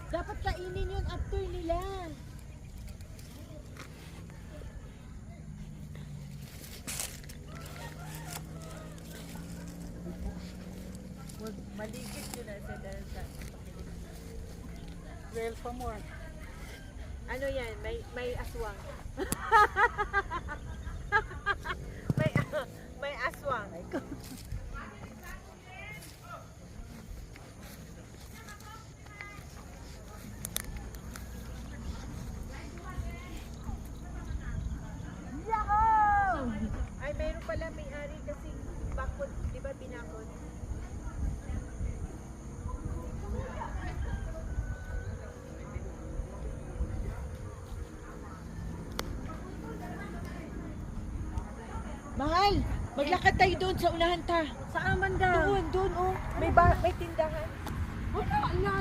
Dapat kainin yun after nila. Maligid yun na sa dansa. Well, for more. Ano yan? May aswang. may aswang. Ay, mayroon pala may-ari kasi bakod, di ba binakod? Mahal, maglakad tayo doon sa unahan ta. Sa Amanda. Doon, oh. May tindahan. Wala,